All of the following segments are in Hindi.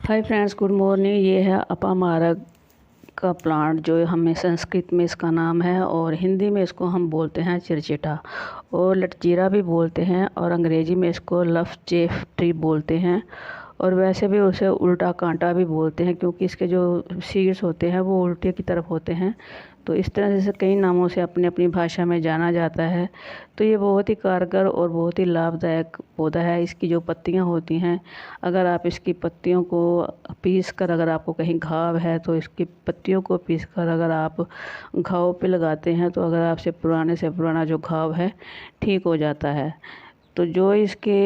Hi friends, good morning. ये है अपामारक का प्लांट, जो हमें संस्कृत में इसका नाम है और हिंदी में इसको हम बोलते हैं चिरचिटा और लटजीरा भी बोलते हैं और अंग्रेजी में इसको लव चेफ ट्री बोलते हैं। और वैसे भी उसे उल्टा कांटा भी बोलते हैं, क्योंकि इसके जो सीड्स होते हैं वो उल्टे की तरफ होते हैं। तो इस तरह से कई नामों से अपनी अपनी भाषा में जाना जाता है। तो ये बहुत ही कारगर और बहुत ही लाभदायक पौधा है। इसकी जो पत्तियां होती हैं, अगर आप इसकी पत्तियों को पीस कर, अगर आपको कहीं घाव है तो इसकी पत्तियों को पीस कर अगर आप घाव पे लगाते हैं तो अगर आपसे पुराने से पुराना जो घाव है ठीक हो जाता है। तो जो इसके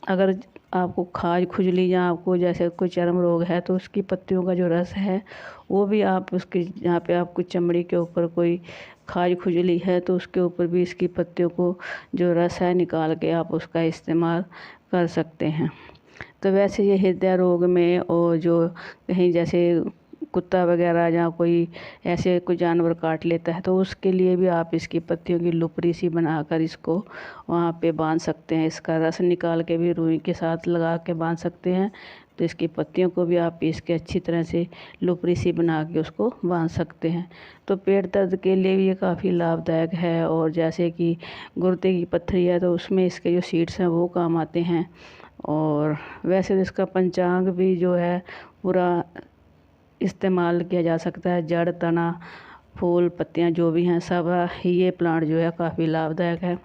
अगर आपको खाज खुजली या आपको जैसे कोई चर्म रोग है तो उसकी पत्तियों का जो रस है वो भी आप उसकी, जहाँ पे आपको चमड़ी के ऊपर कोई खाज खुजली है तो उसके ऊपर भी इसकी पत्तियों को जो रस है निकाल के आप उसका इस्तेमाल कर सकते हैं। तो वैसे ये हृदय रोग में और जो कहीं जैसे कुत्ता वगैरह या कोई ऐसे कोई जानवर काट लेता है तो उसके लिए भी आप इसकी पत्तियों की लुपरी सी बनाकर इसको वहाँ पे बांध सकते हैं। इसका रस निकाल के भी रुई के साथ लगा के बांध सकते हैं। तो इसकी पत्तियों को भी आप पीस के अच्छी तरह से लुपरी सी बना के उसको बांध सकते हैं। तो पेट दर्द के लिए भी ये काफ़ी लाभदायक है। और जैसे कि गुर्दे की पत्थरी है तो उसमें इसके जो सीड्स हैं वो काम आते हैं। और वैसे तो इसका पंचांग भी जो है पूरा इस्तेमाल किया जा सकता है। जड़, तना, फूल, पत्तियां जो भी हैं सब ये प्लांट जो है काफ़ी लाभदायक है।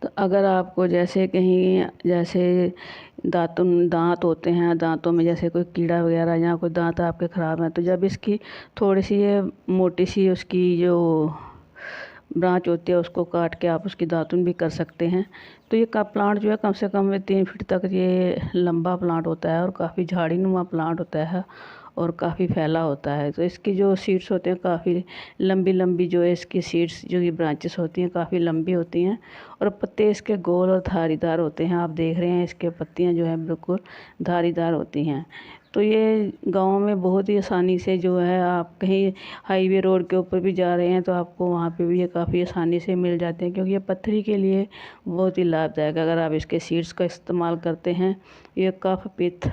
तो अगर आपको जैसे कहीं जैसे दांत होते हैं, दांतों में जैसे कोई कीड़ा वगैरह या कोई दांत आपके ख़राब हैं, तो जब इसकी थोड़ी सी ये मोटी सी उसकी जो ब्रांच होती है उसको काट के आप उसकी दातुन भी कर सकते हैं। तो ये का प्लांट जो है कम से कम 3 फीट तक ये लंबा प्लांट होता है और काफ़ी झाड़ीनुमा प्लांट होता है और काफ़ी फैला होता है। तो इसकी जो सीड्स होते हैं काफ़ी लंबी लंबी, जो है इसकी सीड्स जो ये ब्रांचेस होती हैं काफ़ी लंबी होती हैं और पत्ते इसके गोल और धारीदार होते हैं। आप देख रहे हैं इसके पत्तियां जो है बिल्कुल धारीदार होती हैं। तो ये गाँव में बहुत ही आसानी से जो है, आप कहीं हाईवे रोड के ऊपर भी जा रहे हैं तो आपको वहाँ पे भी ये काफ़ी आसानी से मिल जाते हैं, क्योंकि ये पत्थरी के लिए बहुत ही लाभदायक है। अगर आप इसके सीड्स का इस्तेमाल करते हैं, ये कफ, पित्त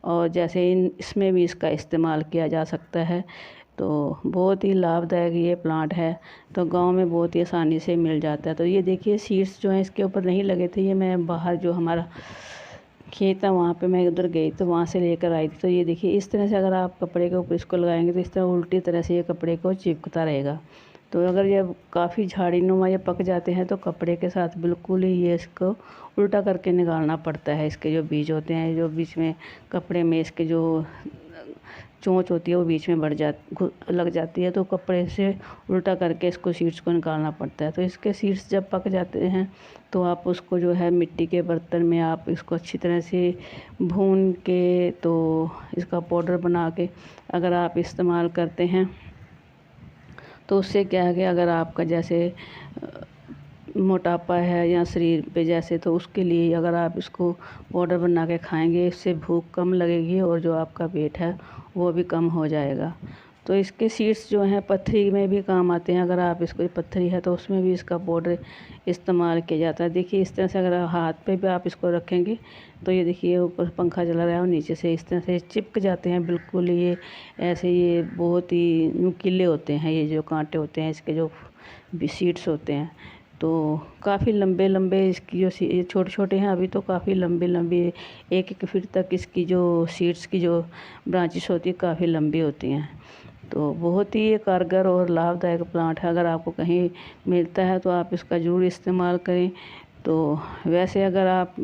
और जैसे इसमें भी इसका इस्तेमाल किया जा सकता है। तो बहुत ही लाभदायक ये प्लांट है। तो गांव में बहुत ही आसानी से मिल जाता है। तो ये देखिए सीड्स जो हैं इसके ऊपर नहीं लगे थे, ये मैं बाहर जो हमारा खेत है वहाँ पे मैं उधर गई तो वहाँ से लेकर आई थी। तो ये देखिए इस तरह से अगर आप कपड़े के ऊपर इसको लगाएंगे तो इस तरह उल्टी तरह से ये कपड़े को चिपकता रहेगा। तो अगर ये काफ़ी झाड़ीनुमा ये पक जाते हैं तो कपड़े के साथ बिल्कुल ही ये इसको उल्टा करके निकालना पड़ता है। इसके जो बीज होते हैं, जो बीच में कपड़े में इसके जो चोंच होती है वो बीच में लग जाती है, तो कपड़े से उल्टा करके इसको सीड्स को निकालना पड़ता है। तो इसके सीड्स जब पक जाते हैं तो आप उसको जो है मिट्टी के बर्तन में आप इसको अच्छी तरह से भून के, तो इसका पाउडर बना के अगर आप इस्तेमाल करते हैं तो उससे क्या है कि अगर आपका जैसे मोटापा है या शरीर पे जैसे, तो उसके लिए अगर आप इसको पाउडर बना के खाएंगे इससे भूख कम लगेगी और जो आपका वेट है वो भी कम हो जाएगा। तो इसके सीड्स जो हैं पत्थरी में भी काम आते हैं। अगर आप इसको पत्थरी है तो उसमें भी इसका पाउडर इस्तेमाल किया जाता है। देखिए इस तरह से अगर हाथ पे भी आप इसको रखेंगे तो ये देखिए ऊपर पंखा चला रहा है और नीचे से इस तरह से चिपक जाते हैं बिल्कुल। ये ऐसे ये बहुत ही नुकीले होते हैं, ये जो कांटे होते हैं इसके जो सीड्स होते हैं। तो काफ़ी लंबे लंबे इसकी जो ये छोटे छोटे हैं अभी, तो काफ़ी लंबे लंबे 1-1 फीट तक इसकी जो सीड्स की जो ब्रांचेस होती है काफ़ी लंबी होती हैं। तो बहुत ही ये कारगर और लाभदायक प्लांट है। अगर आपको कहीं मिलता है तो आप इसका ज़रूर इस्तेमाल करें। तो वैसे अगर आप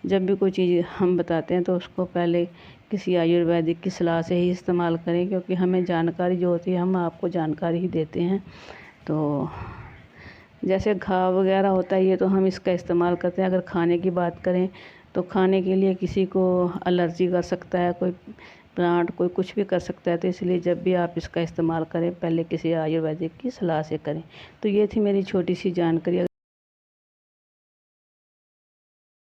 जब भी कोई चीज़ हम बताते हैं तो उसको पहले किसी आयुर्वेदिक की सलाह से ही इस्तेमाल करें, क्योंकि हमें जानकारी जो होती है हम आपको जानकारी ही देते हैं। तो जैसे घाव वगैरह होता है ये तो हम इसका इस्तेमाल करते हैं। अगर खाने की बात करें तो खाने के लिए किसी को एलर्जी कर सकता है, कोई प्लांट कोई कुछ भी कर सकता है। तो इसलिए जब भी आप इसका इस्तेमाल करें पहले किसी आयुर्वेदिक की सलाह से करें। तो ये थी मेरी छोटी सी जानकारी।